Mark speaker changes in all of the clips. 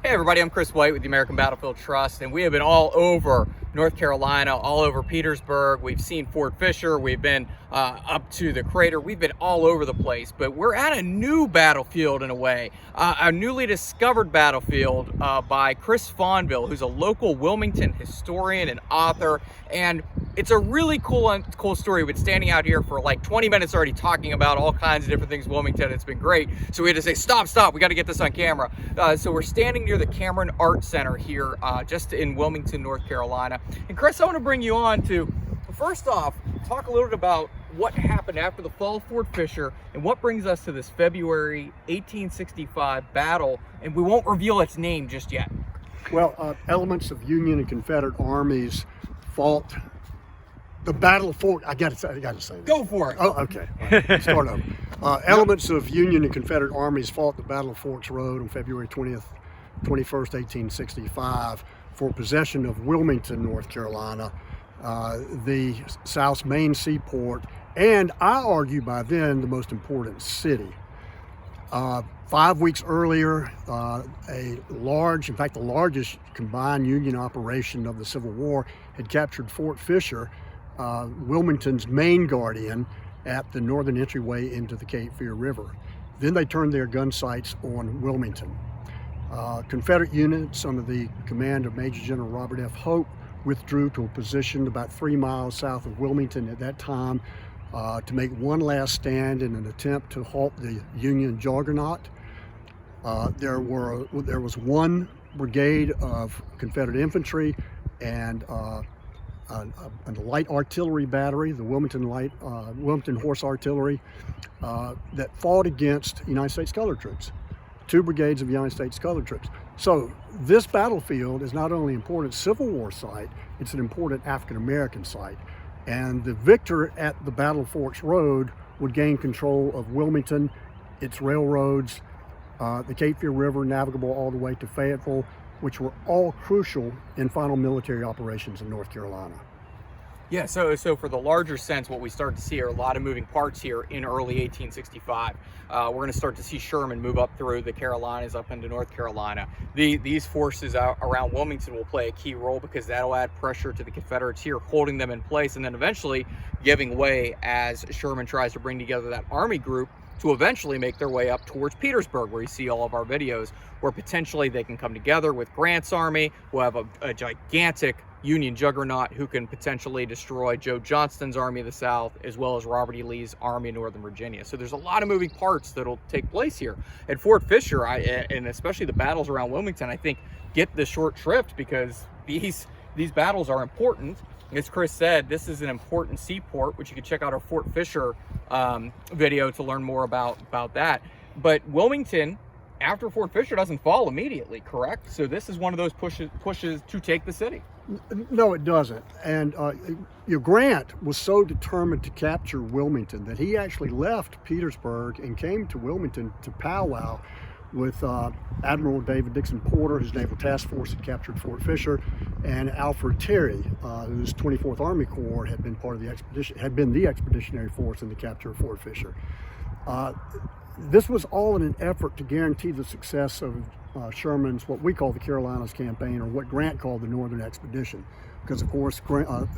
Speaker 1: Hey everybody, I'm Chris White with the American Battlefield Trust, and we have been all over North Carolina, all over Petersburg. We've seen Fort Fisher, we've been up to the crater, we've been all over the place, but we're at a new battlefield in a way, a newly discovered battlefield by Chris Fonvielle, who's a local Wilmington historian and author, and it's a really cool story. We've been standing out here for like 20 minutes already talking about all kinds of different things in Wilmington. It's been great. So we had to say, stop, we got to get this on camera. So we're standing near the Cameron Art Center here, just in Wilmington, North Carolina. And Chris, I want to bring you on to, first off, talk a little bit about what happened after the fall of Fort Fisher and what brings us to this February 1865 battle. And we won't reveal its name just yet.
Speaker 2: Well, elements of Union and Confederate armies fought the Battle of Fort. I got to say that.
Speaker 1: Go for it.
Speaker 2: Oh, okay. All right. Start over. Elements of Union and Confederate armies fought the Battle of Forts Road on February 21st, 1865, for possession of Wilmington, North Carolina, the South's main seaport, and I argue by then the most important city. 5 weeks earlier, the largest combined Union operation of the Civil War had captured Fort Fisher, Wilmington's main guardian, at the northern entryway into the Cape Fear River. Then they turned their gun sights on Wilmington. Confederate units under the command of Major General Robert F. Hope withdrew to a position about 3 miles south of Wilmington at that time to make one last stand in an attempt to halt the Union juggernaut. There was one brigade of Confederate infantry and a light artillery battery, the Wilmington Horse Artillery, that fought against United States colored troops. 2 brigades of United States colored troops. So this battlefield is not only an important Civil War site, it's an important African-American site. And the victor at the Battle of Forts Road would gain control of Wilmington, its railroads, the Cape Fear River, navigable all the way to Fayetteville, which were all crucial in final military operations in North Carolina.
Speaker 1: Yeah, so for the larger sense, what we start to see are a lot of moving parts here in early 1865. We're going to start to see Sherman move up through the Carolinas, up into North Carolina. These forces around Wilmington will play a key role because that'll add pressure to the Confederates here, holding them in place, and then eventually giving way as Sherman tries to bring together that army group to eventually make their way up towards Petersburg, where you see all of our videos, where potentially they can come together with Grant's army, who have a gigantic Union juggernaut who can potentially destroy Joe Johnston's Army of the South, as well as Robert E. Lee's Army of Northern Virginia. So there's a lot of moving parts that'll take place here. At Fort Fisher, and especially the battles around Wilmington, I think get the short shrift because these battles are important. As Chris said, this is an important seaport, which you can check out our Fort Fisher video to learn more about that. But Wilmington, after Fort Fisher, doesn't fall immediately, correct? So this is one of those pushes to take the city.
Speaker 2: No, it doesn't. And Grant was so determined to capture Wilmington that he actually left Petersburg and came to Wilmington to powwow with Admiral David Dixon Porter, whose Naval Task Force had captured Fort Fisher, and Alfred Terry, whose 24th Army Corps had been part of the expedition, had been the expeditionary force in the capture of Fort Fisher. This was all in an effort to guarantee the success of Sherman's, what we call the Carolinas Campaign, or what Grant called the Northern Expedition. Because, of course,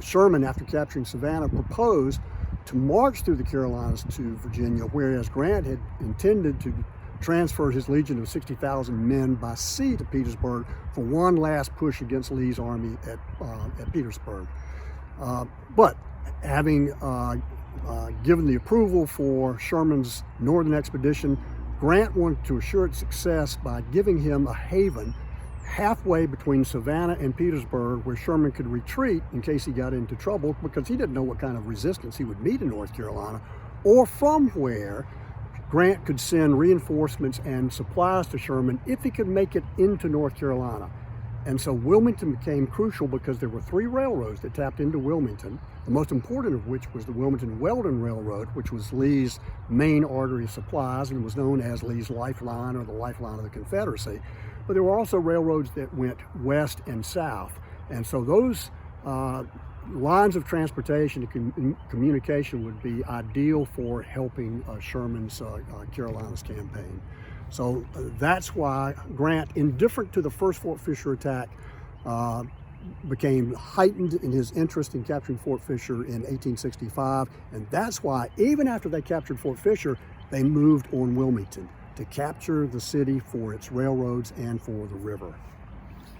Speaker 2: Sherman, after capturing Savannah, proposed to march through the Carolinas to Virginia, whereas Grant had intended to transfer his legion of 60,000 men by sea to Petersburg for one last push against Lee's army at Petersburg. But having given the approval for Sherman's Northern Expedition, Grant wanted to assure its success by giving him a haven halfway between Savannah and Petersburg where Sherman could retreat in case he got into trouble, because he didn't know what kind of resistance he would meet in North Carolina, or from where Grant could send reinforcements and supplies to Sherman if he could make it into North Carolina. And so Wilmington became crucial because there were 3 railroads that tapped into Wilmington, the most important of which was the Wilmington-Weldon Railroad, which was Lee's main artery of supplies and was known as Lee's lifeline, or the lifeline of the Confederacy. But there were also railroads that went west and south. And so those lines of transportation and communication would be ideal for helping Sherman's Carolinas campaign. So that's why Grant, indifferent to the first Fort Fisher attack, became heightened in his interest in capturing Fort Fisher in 1865. And that's why, even after they captured Fort Fisher, they moved on Wilmington to capture the city for its railroads and for the river.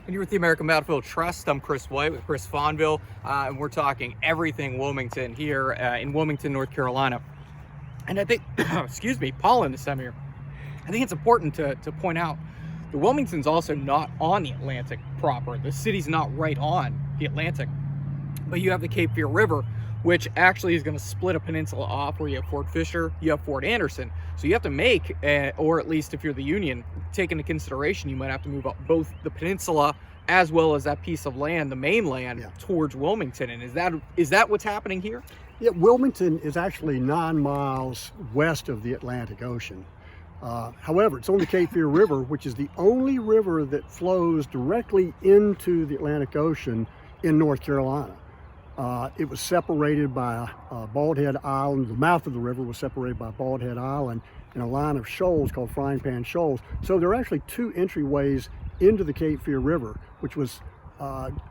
Speaker 1: And you're with the American Battlefield Trust. I'm Chris White with Chris Fonvielle, and we're talking everything Wilmington here in Wilmington, North Carolina. And I think, excuse me, pollen this time of year. I think it's important to point out the Wilmington's also not on the Atlantic proper. The city's not right on the Atlantic, but you have the Cape Fear River, which actually is going to split a peninsula off where you have Fort Fisher, you have Fort Anderson. So you have to make, or at least if you're the Union, take into consideration, you might have to move up both the peninsula as well as that piece of land, the mainland, towards Wilmington. And is that what's happening here?
Speaker 2: Yeah, Wilmington is actually 9 miles west of the Atlantic Ocean. However, it's on the Cape Fear River, which is the only river that flows directly into the Atlantic Ocean in North Carolina. It was separated by Bald Head Island. The mouth of the river was separated by Bald Head Island and a line of shoals called Frying Pan Shoals. So there are actually 2 entryways into the Cape Fear River, which was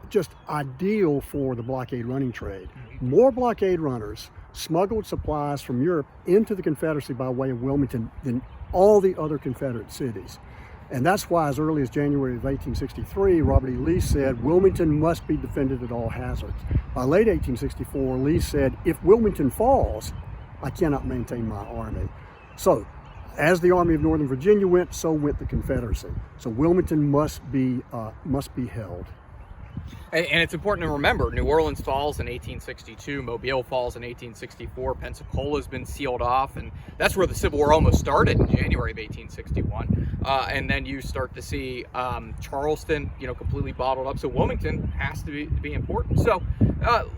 Speaker 2: just ideal for the blockade running trade. More blockade runners smuggled supplies from Europe into the Confederacy by way of Wilmington than all the other Confederate cities. And that's why, as early as January of 1863, Robert E. Lee said, Wilmington must be defended at all hazards. By late 1864, Lee said, if Wilmington falls, I cannot maintain my army. So, as the Army of Northern Virginia went, so went the Confederacy. So Wilmington must be held.
Speaker 1: And it's important to remember, New Orleans falls in 1862, Mobile falls in 1864, Pensacola's been sealed off, and that's where the Civil War almost started in January of 1861. And then you start to see Charleston, completely bottled up. So Wilmington has to be important. So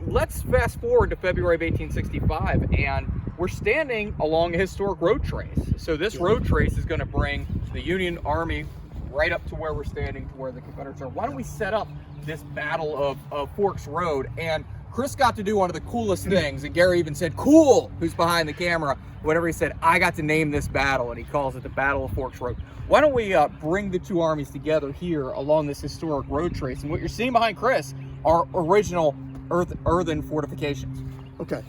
Speaker 1: let's fast forward to February of 1865, and we're standing along a historic road trace. So this road trace is going to bring the Union Army right up to where we're standing, to where the Confederates are. Why don't we set up this Battle of Forks Road? And Chris got to do one of the coolest things, and Gary even said, cool, who's behind the camera, whenever he said, I got to name this battle, and he calls it the Battle of Forks Road. Why don't we bring the 2 armies together here along this historic road trace? And what you're seeing behind Chris are original earthen fortifications.
Speaker 2: Okay,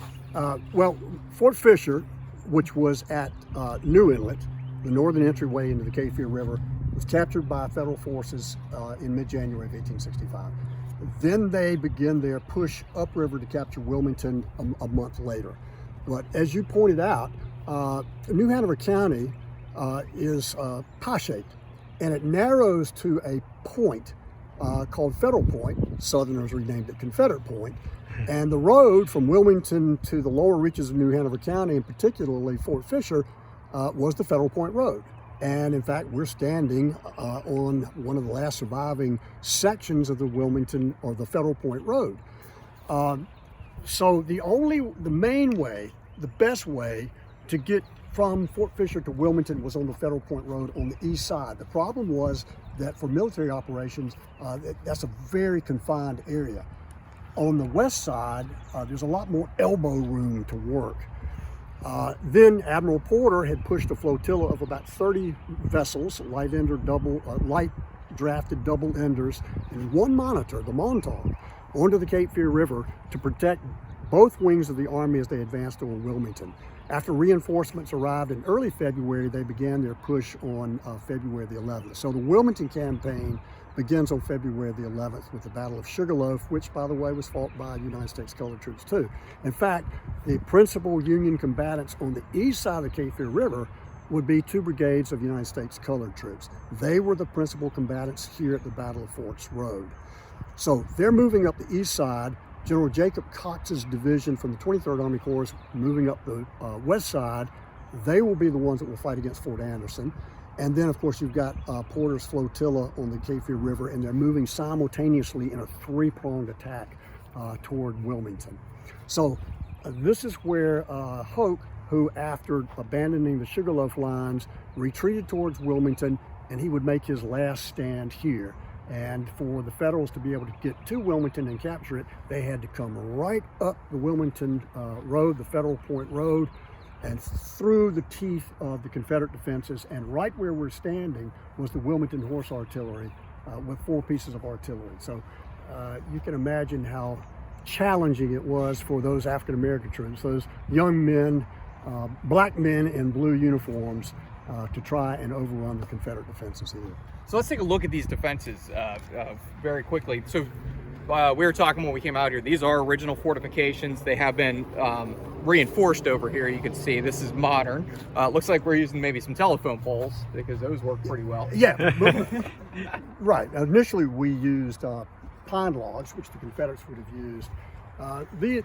Speaker 2: well, Fort Fisher, which was at New Inlet, the northern entryway into the Cape Fear River, was captured by federal forces in mid-January of 1865. Then they begin their push upriver to capture Wilmington a month later. But as you pointed out, New Hanover County is pie-shaped, and it narrows to a point called Federal Point. Southerners renamed it Confederate Point. And the road from Wilmington to the lower reaches of New Hanover County, and particularly Fort Fisher, was the Federal Point Road. And in fact, we're standing on one of the last surviving sections of the Wilmington or the Federal Point Road. So the main way, the best way to get from Fort Fisher to Wilmington was on the Federal Point Road on the east side. The problem was that for military operations, that's a very confined area. On the west side, there's a lot more elbow room to work. Then Admiral Porter had pushed a flotilla of about 30 vessels, light drafted double enders, and 1 monitor, the Montauk, onto the Cape Fear River to protect both wings of the Army as they advanced on Wilmington. After reinforcements arrived in early February, they began their push on February the 11th. So the Wilmington Campaign begins on February the 11th with the Battle of Sugarloaf, which, by the way, was fought by United States colored troops too. In fact, the principal Union combatants on the east side of the Cape Fear River would be 2 brigades of United States colored troops. They were the principal combatants here at the Battle of Forks Road. So they're moving up the east side. General Jacob Cox's division from the 23rd Army Corps is moving up the west side. They will be the ones that will fight against Fort Anderson. And then, of course, you've got Porter's flotilla on the Cape Fear River, and they're moving simultaneously in a 3-pronged attack toward Wilmington. So this is where Hoke, who after abandoning the Sugarloaf lines, retreated towards Wilmington, and he would make his last stand here. And for the Federals to be able to get to Wilmington and capture it, they had to come right up the Wilmington Road, the Federal Point Road, and through the teeth of the Confederate defenses, and right where we're standing was the Wilmington Horse Artillery with 4 pieces of artillery. So you can imagine how challenging it was for those African American troops, those young men, black men in blue uniforms, to try and overrun the Confederate defenses here.
Speaker 1: So let's take a look at these defenses very quickly. So we were talking when we came out here, these are original fortifications. They have been reinforced over here. You can see this is modern. Looks like we're using maybe some telephone poles because those work pretty well.
Speaker 2: Yeah, right. Initially we used pine logs, which the Confederates would have used.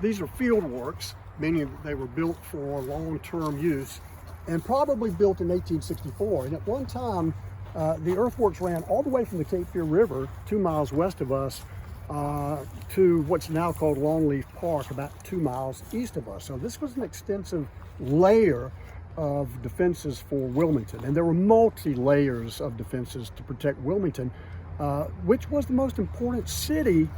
Speaker 2: These are field works, meaning they were built for long-term use, and probably built in 1864. And at one time, the earthworks ran all the way from the Cape Fear River, 2 miles west of us, to what's now called Longleaf Park, about 2 miles east of us. So this was an extensive layer of defenses for Wilmington. And there were multi-layers of defenses to protect Wilmington, which was the most important city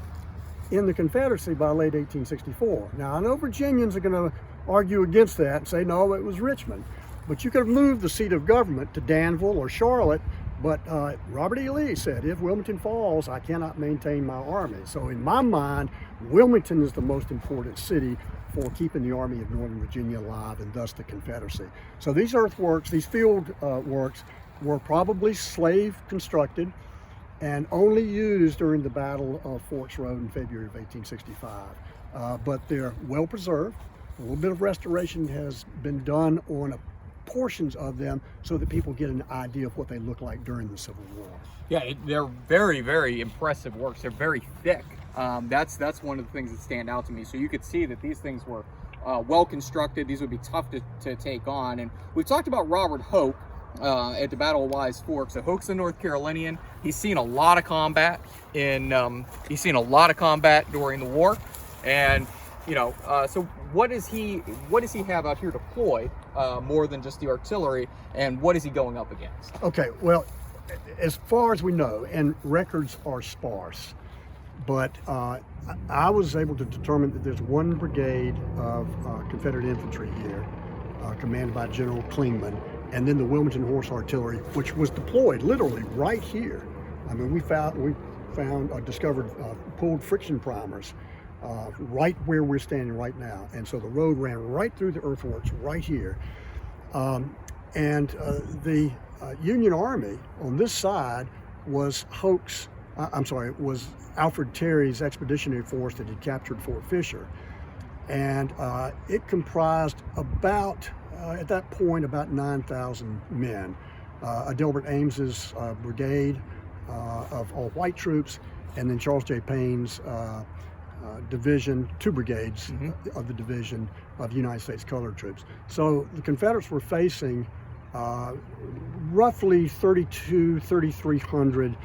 Speaker 2: in the Confederacy by late 1864. Now, I know Virginians are going to argue against that and say, no, it was Richmond. But you could have moved the seat of government to Danville or Charlotte, but Robert E. Lee said, if Wilmington falls, I cannot maintain my army. So in my mind, Wilmington is the most important city for keeping the Army of Northern Virginia alive, and thus the Confederacy. So these earthworks, these field works, were probably slave constructed and only used during the Battle of Forks Road in February of 1865. But they're well preserved. A little bit of restoration has been done on portions of them so that people get an idea of what they look like during the Civil War.
Speaker 1: Yeah, they're very, very impressive works. They're very thick. That's one of the things that stand out to me. So you could see that these things were well constructed. These would be tough to take on. And we've talked about Robert Hoke at the Battle of Wise Fork. So Hoke's a North Carolinian. He's seen a lot of combat during the war, and so what does he have out here deployed more than just the artillery, and what is he going up against?
Speaker 2: Okay, well, as far as we know, and records are sparse, but I was able to determine that there's one brigade of Confederate infantry here, commanded by General Clingman, and then the Wilmington Horse Artillery, which was deployed literally right here. I mean, discovered pulled friction primers right where we're standing right now, and so the road ran right through the earthworks right here. The Union Army on this side was was Alfred Terry's expeditionary force that had captured Fort Fisher, and it comprised about at that point about 9,000 men. Adelbert Ames's brigade of all white troops, and then Charles J. Payne's division, 2 brigades of the division of United States colored troops. So the Confederates were facing roughly 3,300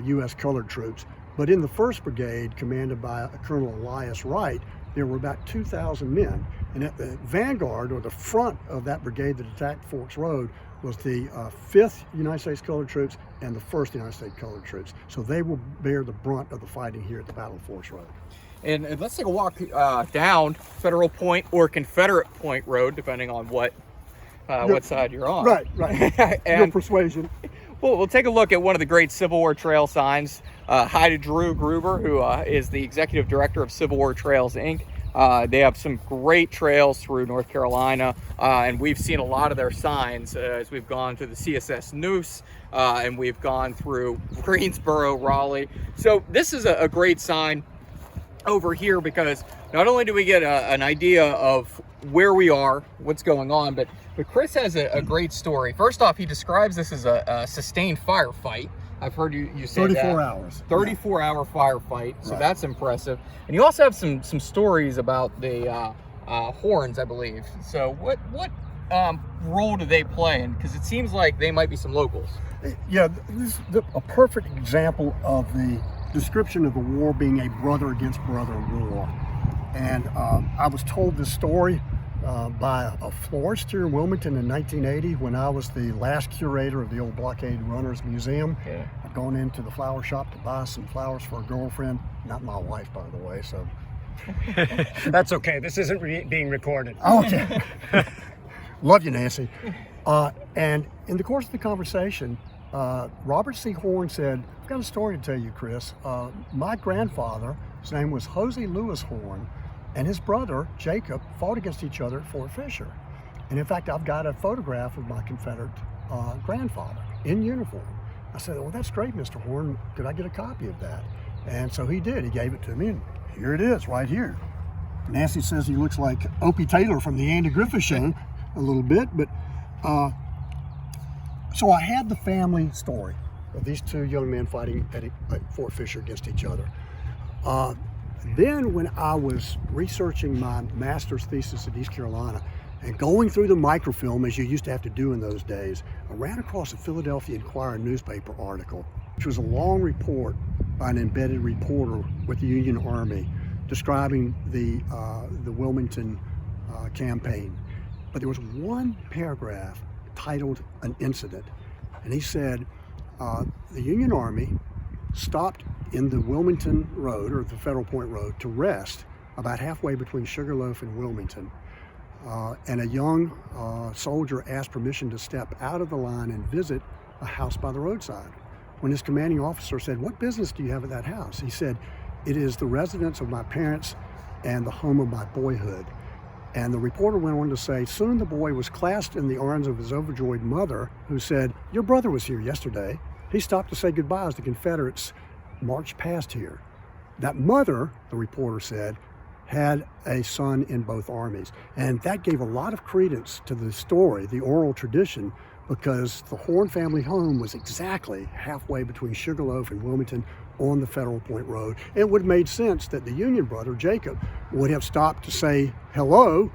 Speaker 2: U.S. colored troops. But in the 1st Brigade, commanded by Colonel Elias Wright, there were about 2,000 men. And at the vanguard, or the front of that brigade that attacked Forks Road, was the 5th United States Colored Troops and the 1st United States Colored Troops. So they will bear the brunt of the fighting here at the Battle of Forks Road.
Speaker 1: And let's take a walk down Federal Point or Confederate Point Road, depending on what side you're on.
Speaker 2: Right.
Speaker 1: And
Speaker 2: your persuasion.
Speaker 1: We'll take a look at one of the great Civil War trail signs. Hi to Drew Gruber, who is the executive director of Civil War Trails, Inc. They have some great trails through North Carolina, and we've seen a lot of their signs as we've gone to the CSS Noose, and we've gone through Greensboro, Raleigh. So this is a great sign over here because not only do we get an idea of where we are, what's going on, but Chris has a great story. First off, he describes this as a sustained firefight. I've heard you say
Speaker 2: 34 hours.
Speaker 1: 34-hour firefight, so that's impressive. And you also have some stories about the horns, I believe. So what role do they play in? Because it seems like they might be some locals.
Speaker 2: Yeah, this is a perfect example of the description of the war being a brother against brother war. And I was told this story by a florist here in Wilmington in 1980 when I was the last curator of the old Blockade Runners Museum.
Speaker 1: Yeah.
Speaker 2: I'd gone into the flower shop to buy some flowers for a girlfriend, not my wife, by the way, so.
Speaker 3: That's okay, this isn't being recorded.
Speaker 2: Okay. Love you, Nancy. And in the course of the conversation, Robert C. Horn said, I've got a story to tell you, Chris. My grandfather, his name was Hosea Lewis Horn, and his brother, Jacob, fought against each other at Fort Fisher. And in fact, I've got a photograph of my Confederate grandfather in uniform. I said, well, that's great, Mr. Horn. Could I get a copy of that? And so he did. He gave it to me, and here it is, right here. Nancy says he looks like Opie Taylor from the Andy Griffith Show a little bit, but so I had the family story of these two young men fighting at Fort Fisher against each other. Then when I was researching my master's thesis at East Carolina and going through the microfilm, as you used to have to do in those days, I ran across a Philadelphia Inquirer newspaper article, which was a long report by an embedded reporter with the Union Army describing the Wilmington campaign. But there was one paragraph titled An Incident, and he said the Union Army stopped in the Wilmington Road, or the Federal Point Road, to rest about halfway between Sugarloaf and Wilmington. And a young soldier asked permission to step out of the line and visit a house by the roadside. When his commanding officer said, what business do you have at that house? He said, it is the residence of my parents and the home of my boyhood. And the reporter went on to say, soon the boy was clasped in the arms of his overjoyed mother, who said, your brother was here yesterday. He stopped to say goodbye as the Confederates marched past here. That mother, the reporter said, had a son in both armies. And that gave a lot of credence to the story, the oral tradition, because the Horn family home was exactly halfway between Sugarloaf and Wilmington on the Federal Point Road. It would have made sense that the Union brother, Jacob, would have stopped to say hello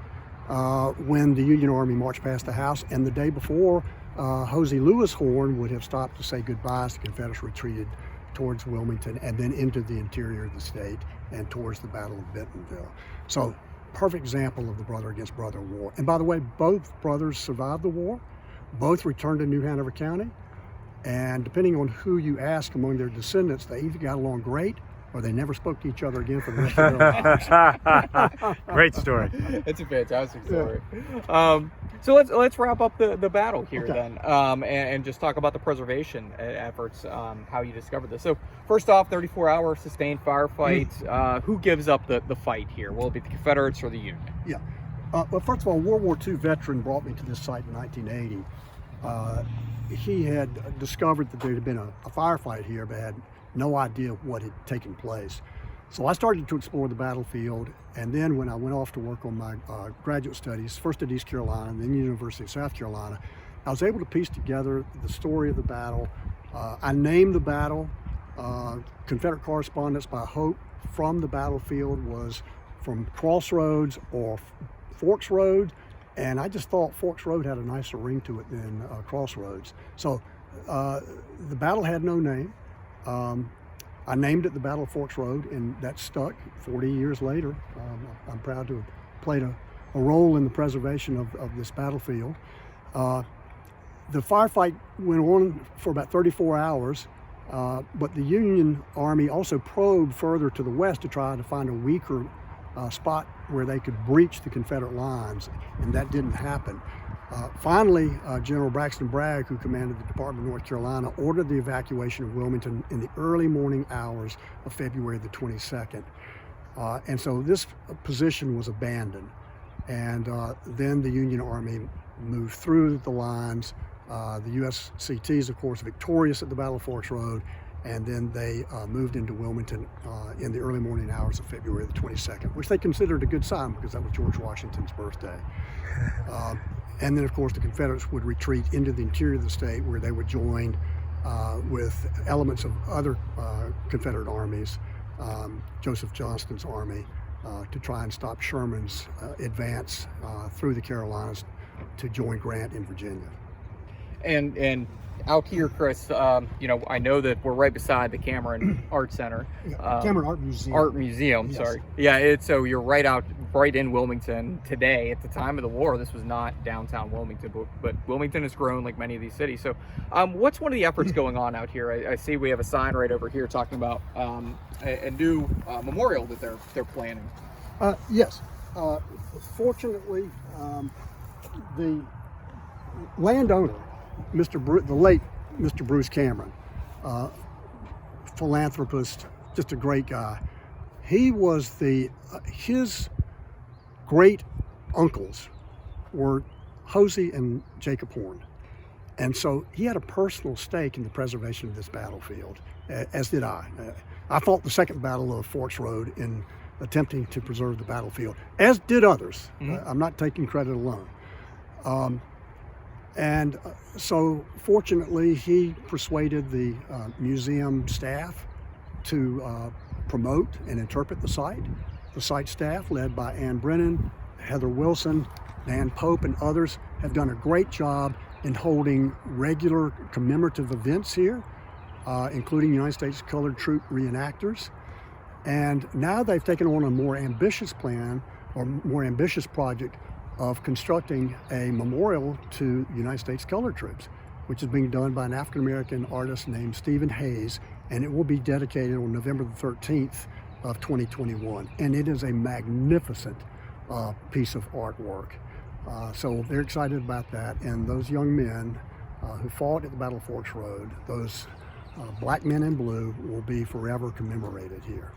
Speaker 2: when the Union Army marched past the house, and the day before, Hosea Lewis Horn would have stopped to say goodbye as the Confederates retreated towards Wilmington and then into the interior of the state and towards the Battle of Bentonville. So, perfect example of the brother against brother war. And by the way, both brothers survived the war. Both returned to New Hanover County. And depending on who you ask among their descendants, they either got along great or they never spoke to each other again for the rest of their lives.
Speaker 3: Great story.
Speaker 1: It's a fantastic story. So let's wrap up the battle here then, and just talk about the preservation efforts, how you discovered this. So first off, 34-hour sustained firefight. Who gives up the fight here? Will it be the Confederates or the Union?
Speaker 2: Yeah. Well, first of all, a World War II veteran brought me to this site in 1980. He had discovered that there had been a firefight here, but had no idea what had taken place. So I started to explore the battlefield, and then when I went off to work on my graduate studies, first at East Carolina and then University of South Carolina, I was able to piece together the story of the battle. I named the battle. Confederate correspondence by Hope from the battlefield was from Crossroads or Forks Road, and I just thought Forks Road had a nicer ring to it than Crossroads. So the battle had no name. I named it the Battle of Forks Road, and that stuck 40 years later. I'm proud to have played a role in the preservation of this battlefield. The firefight went on for about 34 hours, but the Union Army also probed further to the west to try to find a weaker spot where they could breach the Confederate lines, and that didn't happen. Finally, General Braxton Bragg, who commanded the Department of North Carolina, ordered the evacuation of Wilmington in the early morning hours of February the 22nd. And so this position was abandoned. And then the Union Army moved through the lines. The USCTs, of course, victorious at the Battle of Forks Road, and then they moved into Wilmington in the early morning hours of February the 22nd, which they considered a good sign because that was George Washington's birthday. And then, of course, the Confederates would retreat into the interior of the state, where they would join with elements of other Confederate armies, Joseph Johnston's army, to try and stop Sherman's advance through the Carolinas to join Grant in Virginia.
Speaker 1: And out here, Chris, you know, I know that we're right beside the Cameron Art Center.
Speaker 2: Cameron Art Museum.
Speaker 1: Art Museum,
Speaker 2: Yes.
Speaker 1: sorry. Yeah, so you're right in Wilmington today. At the time of the war, this was not downtown Wilmington, but Wilmington has grown like many of these cities. So what's one of the efforts going on out here? I see we have a sign right over here talking about a new memorial that they're planning.
Speaker 2: Yes. Fortunately, the landowner, the late Mr. Bruce Cameron, philanthropist, just a great guy. He was his great uncles were Hosey and Jacob Horn. And so he had a personal stake in the preservation of this battlefield, as did I. I fought the second battle of Forks Road in attempting to preserve the battlefield, as did others. I'm not taking credit alone. So fortunately, he persuaded the museum staff to promote and interpret the site. The site staff, led by Ann Brennan, Heather Wilson, Dan Pope, and others, have done a great job in holding regular commemorative events here, including United States Colored Troop reenactors. And now they've taken on a more ambitious plan, or more ambitious project, of constructing a memorial to United States Colored Troops, which is being done by an African-American artist named Stephen Hayes, and it will be dedicated on November the 13th of 2021. And it is a magnificent piece of artwork. So they're excited about that, and those young men who fought at the Battle of Forks Road, those black men in blue, will be forever commemorated here.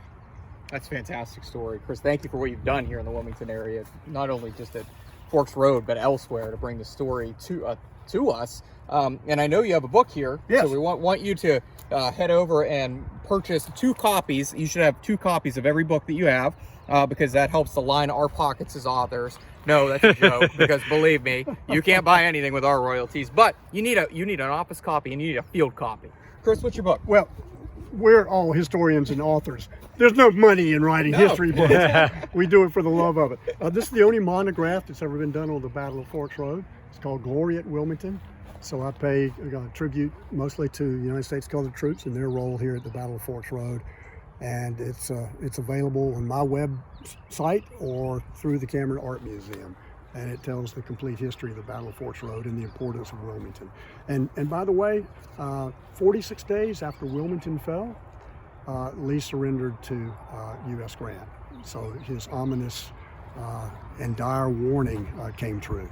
Speaker 1: That's a fantastic story. Chris, thank you for what you've done here in the Wilmington area, not only just at Forks Road, but elsewhere, to bring the story to us. And I know you have a book here,
Speaker 2: yes.
Speaker 1: So we want you to head over and purchase 2 copies. You should have 2 copies of every book that you have, because that helps to line our pockets as authors. No, that's a joke, because believe me, you can't buy anything with our royalties. But you need an office copy and you need a field copy. Chris, what's your book?
Speaker 2: Well, we're all historians and authors. There's no money in writing history books. We do it for the love of it. This is the only monograph that's ever been done on the Battle of Forks Road. It's called Glory at Wilmington. So I pay tribute mostly to United States Colored Troops and their role here at the Battle of Forks Road. And it's available on my website or through the Cameron Art Museum. And it tells the complete history of the Battle of Forks Road and the importance of Wilmington. And by the way, 46 days after Wilmington fell, Lee surrendered to U.S. Grant. So his ominous and dire warning came true.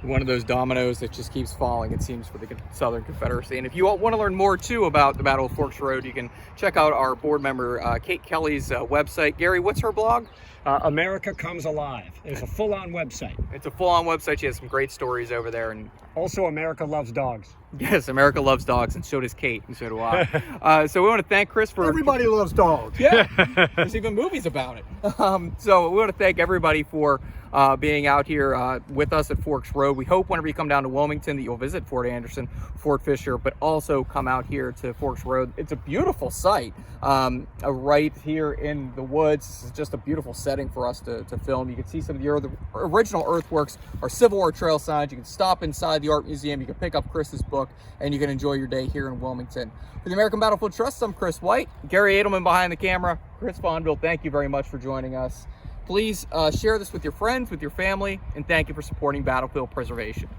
Speaker 1: One of those dominoes that just keeps falling, it seems, for the Southern Confederacy. And if you want to learn more, too, about the Battle of Forks Road, you can check out our board member, Kate Kelly's website. Gary, what's her blog?
Speaker 3: America Comes Alive. It's a full-on website.
Speaker 1: It's a full-on website. She has some great stories over there. And
Speaker 3: also, America Loves Dogs.
Speaker 1: Yes, America loves dogs, and so does Kate, and so do I. So we want to thank Chris for...
Speaker 2: Everybody loves dogs.
Speaker 1: Yeah, there's even movies about it. So we want to thank everybody for being out here with us at Forks Road. We hope whenever you come down to Wilmington that you'll visit Fort Anderson, Fort Fisher, but also come out here to Forks Road. It's a beautiful site right here in the woods. It's just a beautiful setting for us to film. You can see some of the original earthworks, our Civil War trail signs. You can stop inside the Art Museum. You can pick up Chris's book, and you can enjoy your day here in Wilmington. For the American Battlefield Trust, I'm Chris White. Gary Edelman behind the camera. Chris Fonvielle, thank you very much for joining us. Please share this with your friends, with your family, and thank you for supporting battlefield preservation.